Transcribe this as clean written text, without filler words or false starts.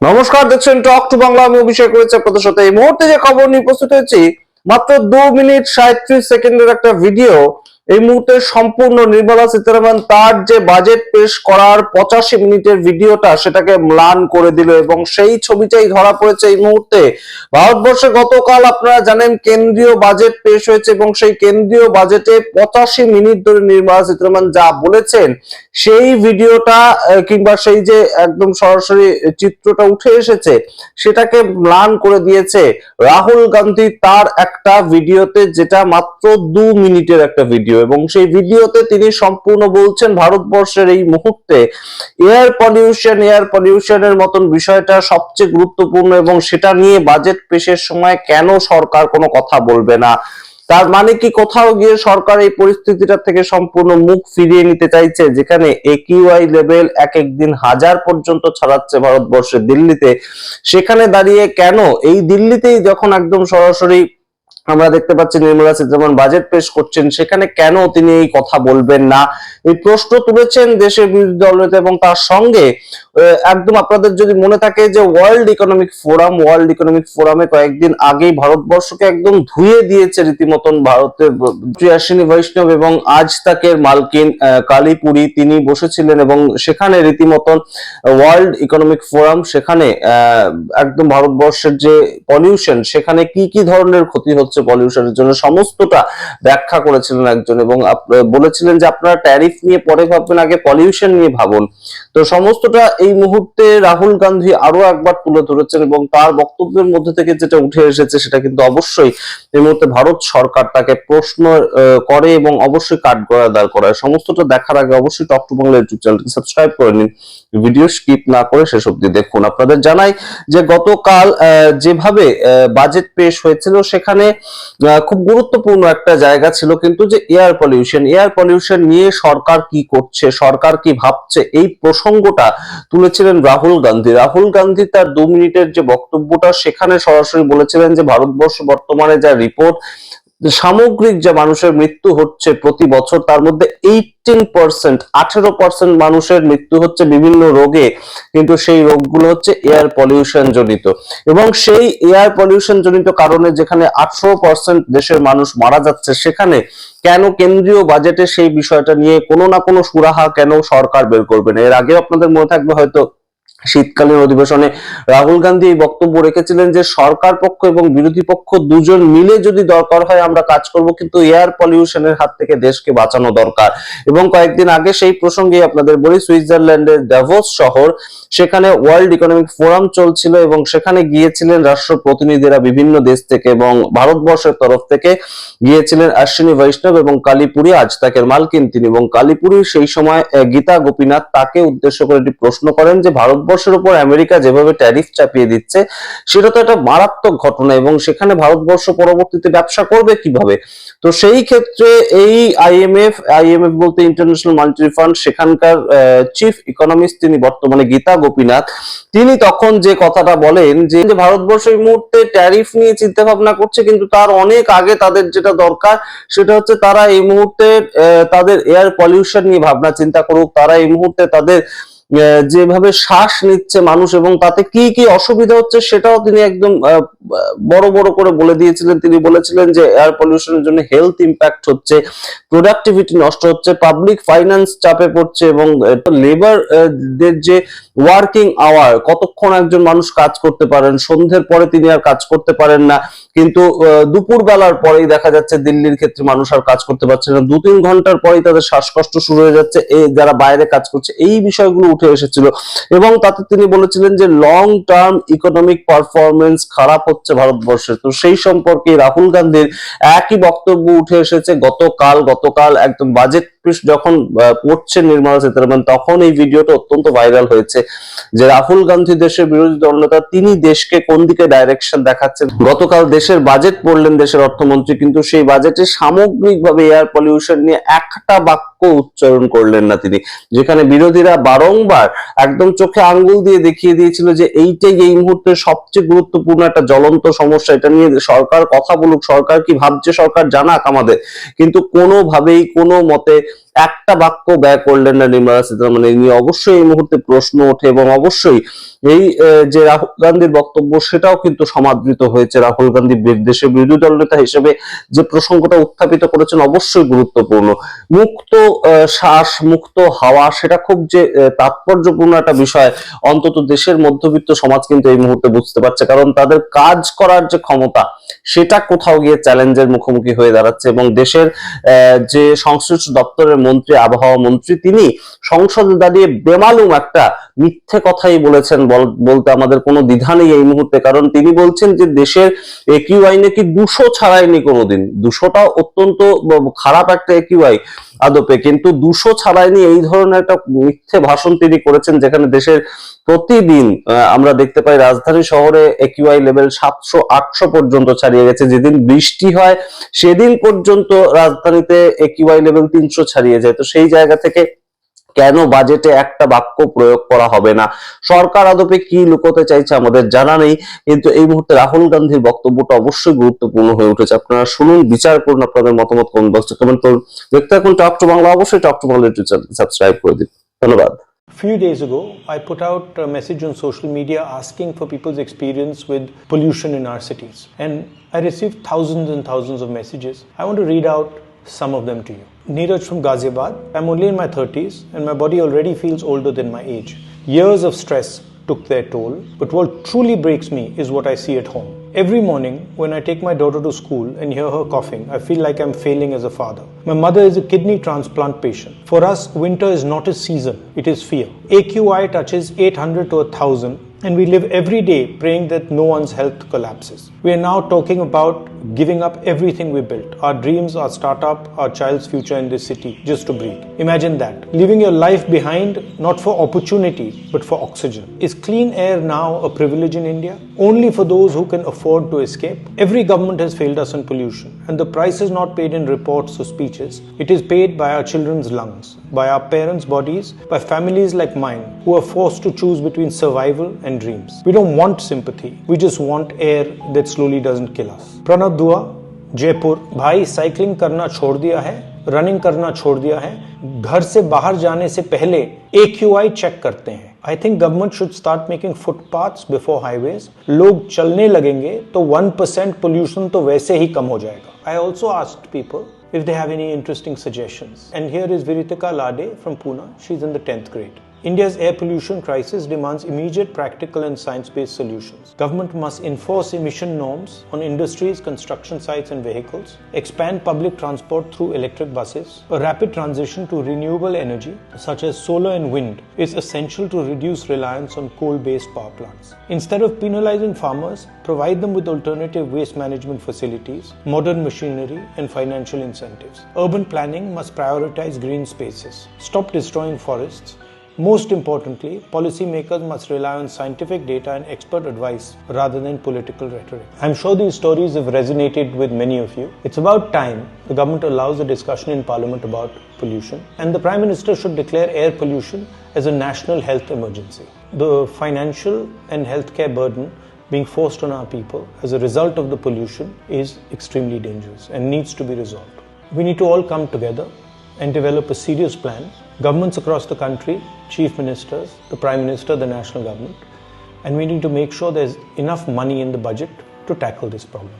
নমস্কার, দেখছেন টক টু বাংলা। আমি অভিষেক রয়েছে আপনাদের সাথে। এই মুহূর্তে যে খবর নিয়ে উপস্থিত হয়েছি, মাত্র 2 মিনিট 37 সেকেন্ডের একটা ভিডিও। এই মুহূর্তে সম্পূর্ণ নির্মলা সীতারামন তার যে বাজেট পেশ করার 85 মিনিটের ভিডিওটা সেটাকে ম্লান করে দিল এবং সেই ছবিটাই ধরা পড়েছে এই মুহূর্তে ভারতবর্ষে। গতকাল আপনারা জানেন কেন্দ্রীয় বাজেট পেশ হয়েছে এবং সেই কেন্দ্রীয় বাজেটে 85 মিনিট ধরে নির্মলা সীতারামন যা বলেছেন সেই ভিডিওটা কিংবা সেই যে একদম সরাসরি চিত্রটা উঠে এসেছে সেটাকে ম্লান করে দিয়েছে রাহুল গান্ধী তার একটা ভিডিওতে, যেটা মাত্র 2 মিনিটের একটা ভিডিও। এবং সেই ভিডিওতে তিনি সম্পূর্ণ বলছেন ভারতবর্ষের এই মুহূর্তে এয়ার পলিউশনের মতন বিষয়টা সবচেয়ে গুরুত্বপূর্ণ এবং সেটা নিয়ে বাজেট পেশের সময় কেন সরকার কোনো কথা বলবে না। তার মানে কি কোথাও গিয়ে সরকার এই পরিস্থিতিটা থেকে সম্পূর্ণ মুখ ফিরিয়ে নিতে চাইছে, যেখানে একিউআই লেভেল এক একদিন 1000 পর্যন্ত ছাড়াচ্ছে ভারতবর্ষের দিল্লিতে। সেখানে দাঁড়িয়ে কেন এই দিল্লিতেই যখন একদম সরাসরি আমরা দেখতে পাচ্ছি নির্মলা সীতারামন বাজেট পেশ করছেন, সেখানে কেন তিনি এই কথা বলবেন না, এই প্রশ্ন তুলেছেন দেশের বিরোধী দলনেতা। এবং তার সঙ্গে একদম আপনাদের যদি মনে থাকে যে ওয়ার্ল্ড ইকোনমিক ফোরামে কয়েকদিন আগেই ভারতবর্ষকে একদম ধুয়ে দিয়েছে রীতিমতন ভারতের প্রিয়াসিনী বৈষ্ণব এবং আজ তাকের মালকিন কালীপুরি, তিনি বসেছিলেন এবং সেখানে রীতিমতন ওয়ার্ল্ড ইকোনমিক ফোরাম সেখানে একদম ভারতবর্ষের যে পলিউশন, সেখানে কি কি ধরনের ক্ষতি হচ্ছে পলিউশনের জন্য সমস্তটা ব্যাখ্যা করেছিলেন একজন। এবং বলেছিলেন যে আপনারা ট্যারিফ নিয়ে পরে ভাববেন, আগে পলিউশন নিয়ে ভাবুন। তো সমস্তটা এই মুহূর্তে রাহুল গান্ধী আরো একবার তুলে ধরেছেন এবং তার বক্তব্যের মধ্যে থেকে যেটা উঠে এসেছে সেটা কিন্তু অবশ্যই এই মুহূর্তে ভারত সরকার তাকে প্রশ্ন করে এবং অবশ্যই কাঠগড়ায় দাঁড় করায়। সমস্তটা দেখার আগে অবশ্যই টক টু বাংলা ইউটিউব চ্যানেলটি সাবস্ক্রাইব করে নিন, ভিডিও স্কিপ না করে শেষ অবধি দেখুন। আপনাদের জানাই যে গতকাল যেভাবে বাজেট পেশ হয়েছিল সেখানে খুব গুরুত্বপূর্ণ একটা জায়গা ছিল কিন্তু, যে এয়ার পলিউশন নিয়ে সরকার কি করছে, সরকার কি ভাবছে, এই প্রসঙ্গটা তুলেছিলেন রাহুল গান্ধী তার 2 মিনিটের যে বক্তব্যটা সেখানে সরাসরি বলেছিলেন যে ভারতবর্ষ বর্তমানে যা রিপোর্ট, সামগ্রিক যে মানুষের মৃত্যু হচ্ছে প্রতি বছর, তার মধ্যে 18% মানুষের মৃত্যু হচ্ছে বিভিন্ন রোগে, কিন্তু সেই রোগগুলো হচ্ছে এয়ার পলিউশন জনিত। এবং সেই এয়ার পলিউশন জনিত কারণে যেখানে 18% দেশের মানুষ মারা যাচ্ছে, সেখানে কেন কেন্দ্রীয় বাজেটে সেই বিষয়টা নিয়ে কোনো না কোনো সুরাহা কেন সরকার বের করবে না। এর আগে আপনাদের মনে থাকবে হয়তো শীতকালীন অধিবেশনে রাহুল গান্ধী এই বক্তব্য রেখেছিলেন যে সরকার পক্ষ এবং বিরোধী পক্ষ দুজন মিলে যদি দরকার হয় আমরা কাজ করব, কিন্তু এয়ার পলিউশনের হাত থেকে দেশকে বাঁচানো দরকার। এবং কয়েকদিন আগে সেই প্রসঙ্গে আপনাদের বলি, সুইজারল্যান্ডের ডাভোস শহর, সেখানে ওয়ার্ল্ড ইকোনমিক ফোরাম চলছিল এবং সেখানে গিয়েছিলেন রাষ্ট্র প্রতিনিধিরা বিভিন্ন দেশ থেকে এবং ভারতবর্ষের তরফ থেকে গিয়েছিলেন অশ্বিনী বৈষ্ণব এবং কালীপুরি, আজ তাকের মালকিন তিনি। এবং কালীপুরি সেই সময় গীতা গোপীনাথ তাকে উদ্দেশ্য করে একটি প্রশ্ন করেন যে ভারতবর্ষের উপর আমেরিকা যেভাবে ট্যারিফ চাপিয়ে দিচ্ছে সেটা তো একটা মারাত্মক ঘটনা এবং সেখানে ভারতবর্ষ পরবর্তীতে ব্যবসা করবে কিভাবে। তো সেই ক্ষেত্রে এই আইএমএফ বলতে ইন্টারন্যাশনাল মনিটারি ফান্ড, সেখানকার চিফ ইকোনমিস্ট তিনি বর্তমানে গীতা গোপীনাথ, তিনি তখন যে কথাটা বলেন যে ভারতবর্ষ এই মুহূর্তে ট্যারিফ নিয়ে চিন্তা ভাবনা করছে, কিন্তু তার অনেক আগে তাদের যেটা দরকার সেটা হচ্ছে তারা এই মুহূর্তে তাদের এয়ার পলিউশন নিয়ে ভাবনা চিন্তা করুক। তারা এই মুহূর্তে তাদের যেভাবে শ্বাস নিচ্ছে মানুষ এবং তাতে কি কি অসুবিধা হচ্ছে সেটাও তিনি একদম বড় বড় করে বলে দিয়েছিলেন। তিনি বলেছিলেন যে এয়ার পলিউশনের জন্য হেলথ ইম্প্যাক্ট হচ্ছে, প্রোডাক্টিভিটি নষ্ট হচ্ছে, পাবলিক ফাইন্যান্স চাপে পড়ছে এবং লেবার দের যে ওয়ার্কিং আওয়ার, কতক্ষণ একজন মানুষ কাজ করতে পারেন, সন্ধ্যের পরে তিনি আর কাজ করতে পারেন না, কিন্তু দুপুর বেলার পরেই দেখা যাচ্ছে দিল্লির ক্ষেত্রে মানুষ আর কাজ করতে পারছে না, 2-3 ঘন্টার পরেই তাদের শ্বাসকষ্ট শুরু হয়ে যাচ্ছে, এই যারা বাইরে কাজ করছে, এই বিষয়গুলো উঠে এসেছিল। এবং তাতে তিনি বলেছিলেন যে লং টার্ম ইকোনমিক পারফরমেন্স খারাপ হচ্ছে ভারতবর্ষে। তো সেই সম্পর্কে রাহুল গান্ধীর একই বক্তব্য উঠে এসেছে গতকাল একদম বাজেট যখন পড়ছে নির্মলা সীতারামন, তখন এই ভিডিওটা অত্যন্ত ভাইরাল হয়েছে যে রাহুল গান্ধী দেশের বিরোধী দলনেতা, তিনি দেশকে কোন দিকে ডাইরেকশন দেখাচ্ছেন। গতকাল দেশের বাজেট পড়লেন দেশের অর্থমন্ত্রী, কিন্তু সেই বাজেটে সামগ্রিকভাবে এয়ার পলিউশন নিয়ে একটা বাক্য উচ্চারণ করলেন না তিনি, যেখানে বিরোধীরা বারংবার একদম চোখে আঙ্গুল দিয়ে দেখিয়ে দিয়েছিল যে এইটাই এই মুহূর্তে সবচেয়ে গুরুত্বপূর্ণ একটা জ্বলন্ত সমস্যা, এটা নিয়ে সরকার কথা বলুক, সরকার কি ভাবছে সরকার জানাক আমাদের। কিন্তু কোনোভাবেই কোনো মতে একটা বাক্য ব্যয় করলেন না নির্মলা সীতারামন। এই নিয়ে অবশ্যই এই মুহূর্তে প্রশ্ন ওঠে এবং অবশ্যই এই যে রাহুল গান্ধীর বক্তব্য সেটাও কিন্তু সমাদৃত হয়েছে। রাহুল গান্ধী দেশের বিরোধী দল নেতা হিসেবে যে প্রসঙ্গটা উত্থাপিত করেছেন অবশ্যই গুরুত্বপূর্ণ। মুক্ত শ্বাস, মুক্ত হাওয়া, সেটা খুব যে তাৎপর্যপূর্ণ একটা বিষয় অন্তত দেশের মধ্যবিত্ত সমাজ কিন্তু এই মুহূর্তে বুঝতে পারছে, কারণ তাদের কাজ করার যে ক্ষমতা সেটা কোথাও গিয়ে চ্যালেঞ্জের মুখোমুখি হয়ে দাঁড়াচ্ছে। এবং দেশের যে সংশ্লিষ্ট দপ্তরের মন্ত্রী, আবহাওয়া মন্ত্রী, তিনি সংসদে দাঁড়িয়ে বেমালুম একটা মিথ্যে কথাই বলেছেন, বলতে আমাদের কোনো দ্বিধা নেই এই মুহূর্তে। কারণ তিনি বলছেন যে দেশের একিউআই নাকি 200 ছাড়ায়নি কোনোদিন। 200টা অত্যন্ত খারাপ একটা একিউআই আদপে, কিন্তু 200 ছাড়ায়নি, এই ধরনের একটা মিথ্যে ভাষণ তিনি করেছেন, যেখানে দেশের প্রতিদিন আমরা দেখতে পাই রাজধানী শহরে একিউআই লেভেল 700-800 পর্যন্ত ছাড়িয়ে গেছে। যেদিন বৃষ্টি হয় সেদিন পর্যন্ত রাজধানীতে একিউআই লেভেল 300 ছাড়িয়ে যায়। তো সেই জায়গা থেকে কেন বাজেটে একটা বাক্য প্রয়োগ করা হবে না? সরকার আদপে কি লুকোতে চাইছে আমাদের জানা নেই, কিন্তু এই মুহূর্তে রাহুল গান্ধীর বক্তব্যটা অবশ্যই গুরুত্বপূর্ণ হয়ে উঠেছে। আপনারা শুনুন, বিচার করুন, আপনাদের মতামত কমেন্ট বক্সে কমেন্ট করুন। দেখতে থাকুন টক টু বাংলা। অবশ্যই talk to Bangla YouTube channel subscribe করে দিন। ধন্যবাদ। Few days ago, I put out a message on social media asking for people's experience with pollution in our cities. And I received thousands and thousands of messages. I want to read out some of them to you. Neeraj from Ghaziabad. I'm only in my 30s and my body already feels older than my age. Years of stress took their toll, but what truly breaks me is what I see at home. Every morning when I take my daughter to school and hear her coughing, I feel like I'm failing as a father. My mother is a kidney transplant patient. For us, winter is not a season, it is fear. AQI touches 800 to 1000 and we live every day praying that no one's health collapses. We are now talking about giving up everything we built, our dreams, our startup, our child's future in this city, just to breathe. Imagine that, leaving your life behind, not for opportunity, but for oxygen. Is clean air now a privilege in India? Only for those who can afford to escape? Every government has failed us on pollution, and the price is not paid in reports or speeches. It is paid by our children's lungs, by our parents' bodies, by families like mine, who are forced to choose between survival and dreams. We don't want sympathy, we just want air that slowly doesn't kill us. Pranav Dua, Jaipur. भाई cycling करना छोड़ दिया है, running करना छोड़ दिया है, घर से बाहर जाने से पहले AQI चेक करते हैं. I think government should start making footpaths before highways. लोग चलने लगेंगे तो 1% pollution तो वैसे ही कम हो जाएगा. I also asked people if they have any interesting suggestions. And here is Viritika Lade from Pune. She's in the 10th grade. India's air pollution crisis demands immediate practical and science-based solutions. Government must enforce emission norms on industries, construction sites and vehicles, expand public transport through electric buses. A rapid transition to renewable energy such as solar and wind is essential to reduce reliance on coal-based power plants. Instead of penalizing farmers, provide them with alternative waste management facilities, modern machinery and financial incentives. Urban planning must prioritize green spaces, stop destroying forests. Most importantly, policymakers must rely on scientific data and expert advice rather than political rhetoric. I'm sure these stories have resonated with many of you. It's about time the government allows a discussion in Parliament about pollution, and the Prime Minister should declare air pollution as a national health emergency. The financial and healthcare burden being forced on our people as a result of the pollution is extremely dangerous and needs to be resolved. We need to all come together and develop a serious plan. Governments across the country, chief ministers, the prime minister, the national government, and we need to make sure there's enough money in the budget to tackle this problem.